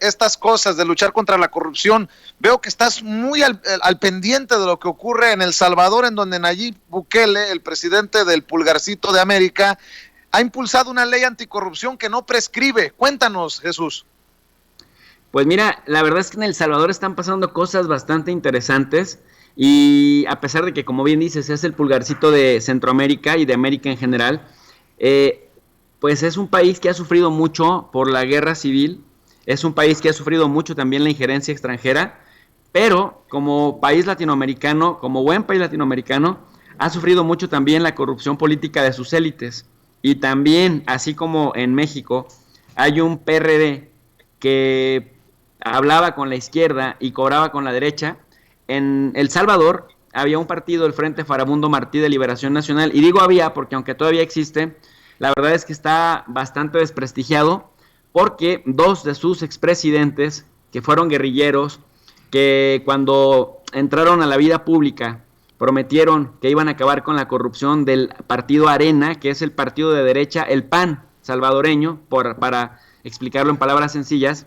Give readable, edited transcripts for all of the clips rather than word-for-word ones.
estas cosas de luchar contra la corrupción, veo que estás muy al pendiente de lo que ocurre en El Salvador, en donde Nayib Bukele, el presidente del pulgarcito de América, ha impulsado una ley anticorrupción que no prescribe. Cuéntanos, Jesús. Pues mira, la verdad es que en El Salvador están pasando cosas bastante interesantes y a pesar de que, como bien dices, es el pulgarcito de Centroamérica y de América en general, pues es un país que ha sufrido mucho por la guerra civil, es un país que ha sufrido mucho también la injerencia extranjera, pero como país latinoamericano, como buen país latinoamericano, ha sufrido mucho también la corrupción política de sus élites. Y también, así como en México, hay un PRD que hablaba con la izquierda y cobraba con la derecha. En El Salvador había un partido, el Frente Farabundo Martí de Liberación Nacional, y digo había porque aunque todavía existe, la verdad es que está bastante desprestigiado porque dos de sus expresidentes, que fueron guerrilleros, que cuando entraron a la vida pública prometieron que iban a acabar con la corrupción del partido Arena, que es el partido de derecha, el PAN salvadoreño, para explicarlo en palabras sencillas,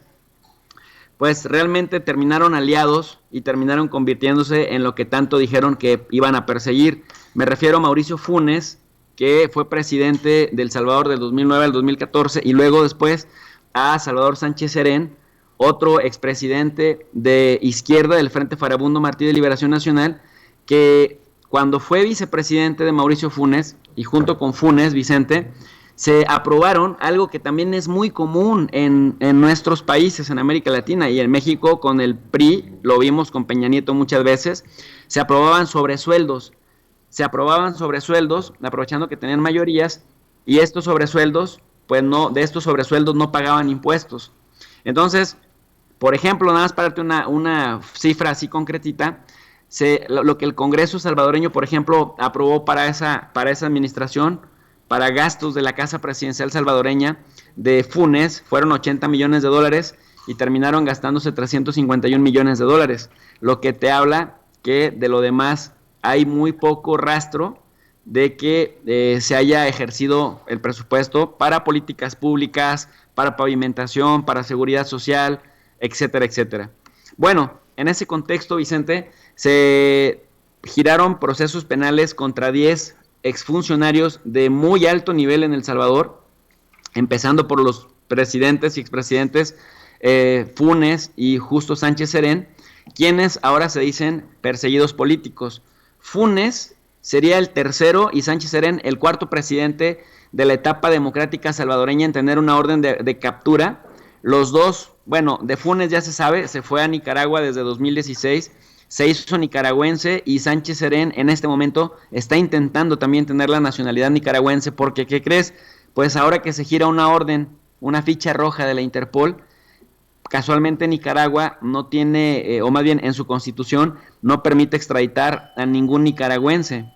pues realmente terminaron aliados y terminaron convirtiéndose en lo que tanto dijeron que iban a perseguir. Me refiero a Mauricio Funes, que fue presidente de El Salvador del 2009 al 2014, y luego después a Salvador Sánchez Serén, otro expresidente de izquierda del Frente Farabundo Martí de Liberación Nacional, que cuando fue vicepresidente de Mauricio Funes, y junto con Funes, Vicente, se aprobaron algo que también es muy común en nuestros países, en América Latina y en México con el PRI, lo vimos con Peña Nieto muchas veces, se aprobaban sobresueldos, aprovechando que tenían mayorías, y estos sobresueldos, pues no, de estos sobresueldos no pagaban impuestos. Entonces, por ejemplo, nada más para darte una cifra así concretita, lo que el Congreso salvadoreño, por ejemplo, aprobó para esa administración, para gastos de la Casa Presidencial salvadoreña de Funes, fueron 80 millones de dólares y terminaron gastándose 351 millones de dólares, lo que te habla que de lo demás hay muy poco rastro de que se haya ejercido el presupuesto para políticas públicas, para pavimentación, para seguridad social, etcétera, etcétera. Bueno, en ese contexto, Vicente, se giraron procesos penales contra 10 exfuncionarios de muy alto nivel en El Salvador, empezando por los presidentes y expresidentes Funes y Justo Sánchez Serén, quienes ahora se dicen perseguidos políticos. Funes sería el tercero y Sánchez Serén el cuarto presidente de la etapa democrática salvadoreña en tener una orden de captura. Los dos, bueno, de Funes ya se sabe, se fue a Nicaragua desde 2016, se hizo nicaragüense, y Sánchez Serén en este momento está intentando también tener la nacionalidad nicaragüense porque, ¿qué crees? Pues ahora que se gira una orden, una ficha roja de la Interpol, casualmente Nicaragua no tiene, o más bien en su constitución, no permite extraditar a ningún nicaragüense.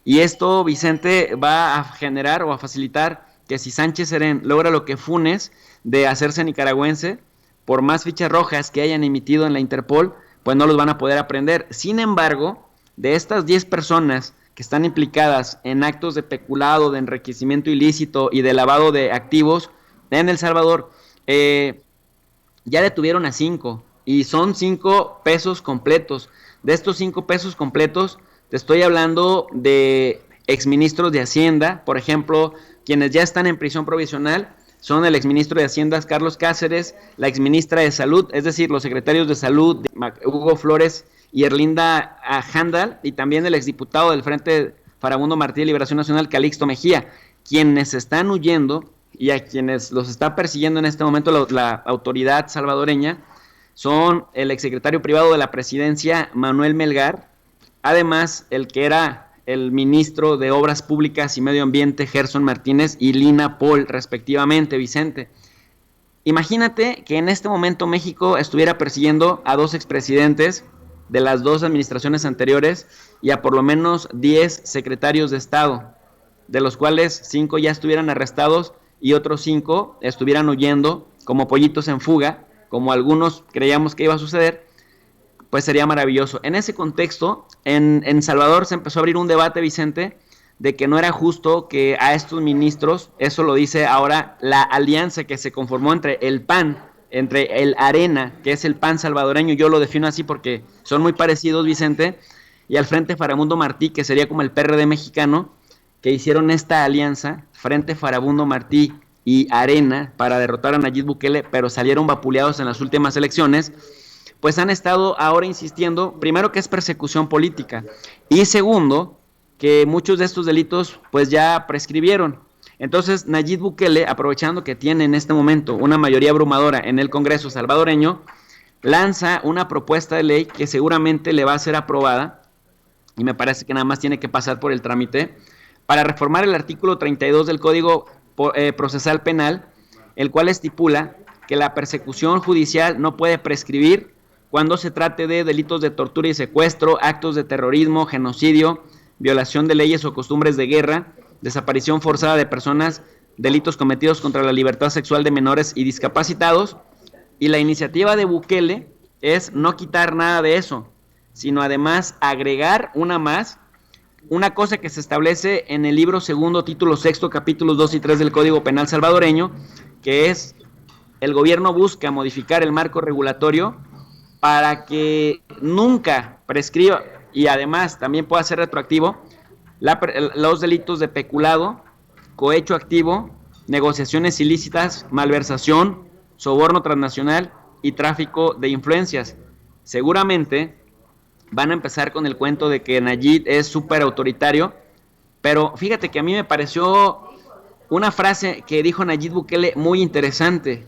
Y esto, Vicente, va a generar o a facilitar que si Sánchez Serén logra lo que Funes de hacerse nicaragüense, por más fichas rojas que hayan emitido en la Interpol, pues no los van a poder aprender. Sin embargo, de estas 10 personas que están implicadas en actos de peculado, de enriquecimiento ilícito y de lavado de activos en El Salvador, ya detuvieron a 5 y son 5 pesos completos. De estos 5 pesos completos, te estoy hablando de exministros de Hacienda, por ejemplo, quienes ya están en prisión provisional son el exministro de Hacienda Carlos Cáceres, la exministra de Salud, es decir, los secretarios de Salud Hugo Flores y Erlinda Handal, y también el exdiputado del Frente Farabundo Martí de Liberación Nacional Calixto Mejía, quienes están huyendo y a quienes los está persiguiendo en este momento la autoridad salvadoreña son el exsecretario privado de la presidencia Manuel Melgar, además el que era el ministro de Obras Públicas y Medio Ambiente Gerson Martínez y Lina Paul, respectivamente, Vicente. Imagínate que en este momento México estuviera persiguiendo a 2 expresidentes de las 2 administraciones anteriores y a por lo menos 10 secretarios de Estado, de los cuales 5 ya estuvieran arrestados y otros 5 estuvieran huyendo como pollitos en fuga, como algunos creíamos que iba a suceder. Pues sería maravilloso. En ese contexto, en Salvador se empezó a abrir un debate, Vicente, de que no era justo que a estos ministros, eso lo dice ahora la alianza que se conformó entre el PAN entre el Arena, que es el PAN salvadoreño, yo lo defino así porque son muy parecidos, Vicente, y al Frente Farabundo Martí, que sería como el PRD mexicano, que hicieron esta alianza, Frente Farabundo Martí y Arena, para derrotar a Nayib Bukele, pero salieron vapuleados en las últimas elecciones, pues han estado ahora insistiendo, primero, que es persecución política, y segundo, que muchos de estos delitos pues ya prescribieron. Entonces Nayib Bukele, aprovechando que tiene en este momento una mayoría abrumadora en el Congreso salvadoreño, lanza una propuesta de ley que seguramente le va a ser aprobada, y me parece que nada más tiene que pasar por el trámite, para reformar el artículo 32 del Código Procesal Penal, el cual estipula que la persecución judicial no puede prescribir cuando se trate de delitos de tortura y secuestro, actos de terrorismo, genocidio, violación de leyes o costumbres de guerra, desaparición forzada de personas, delitos cometidos contra la libertad sexual de menores y discapacitados. Y la iniciativa de Bukele es no quitar nada de eso, sino además agregar una más, una cosa que se establece en el libro segundo, título sexto, capítulos 2 y 3 del Código Penal salvadoreño, que es: el gobierno busca modificar el marco regulatorio para que nunca prescriba, y además también pueda ser retroactivo, los delitos de peculado, cohecho activo, negociaciones ilícitas, malversación, soborno transnacional y tráfico de influencias. Seguramente van a empezar con el cuento de que Nayib es súper autoritario, pero fíjate que a mí me pareció una frase que dijo Nayib Bukele muy interesante: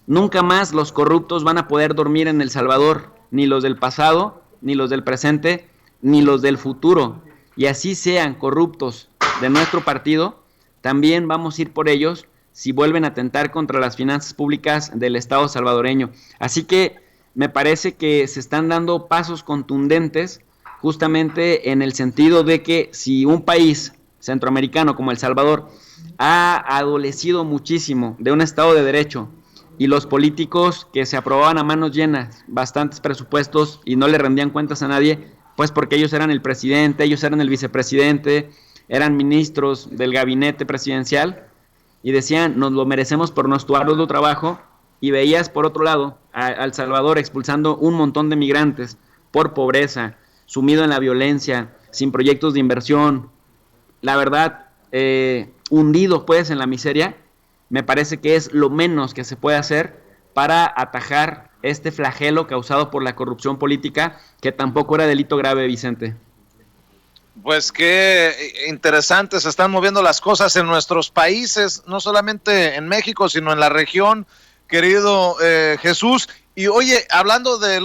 nunca más los corruptos van a poder dormir en El Salvador, ni los del pasado, ni los del presente, ni los del futuro. Y así sean corruptos de nuestro partido, también vamos a ir por ellos si vuelven a atentar contra las finanzas públicas del Estado salvadoreño. Así que me parece que se están dando pasos contundentes justamente en el sentido de que si un país centroamericano como El Salvador ha adolecido muchísimo de un Estado de Derecho, y los políticos que se aprobaban a manos llenas bastantes presupuestos y no le rendían cuentas a nadie, pues porque ellos eran el presidente, ellos eran el vicepresidente, eran ministros del gabinete presidencial, y decían, nos lo merecemos por nuestro arduo trabajo, y veías por otro lado a El Salvador expulsando un montón de migrantes por pobreza, sumido en la violencia, sin proyectos de inversión, la verdad, hundido pues en la miseria. Me parece que es lo menos que se puede hacer para atajar este flagelo causado por la corrupción política, que tampoco era delito grave, Vicente. Pues qué interesante, se están moviendo las cosas en nuestros países, no solamente en México, sino en la región, querido Jesús. Y oye, hablando de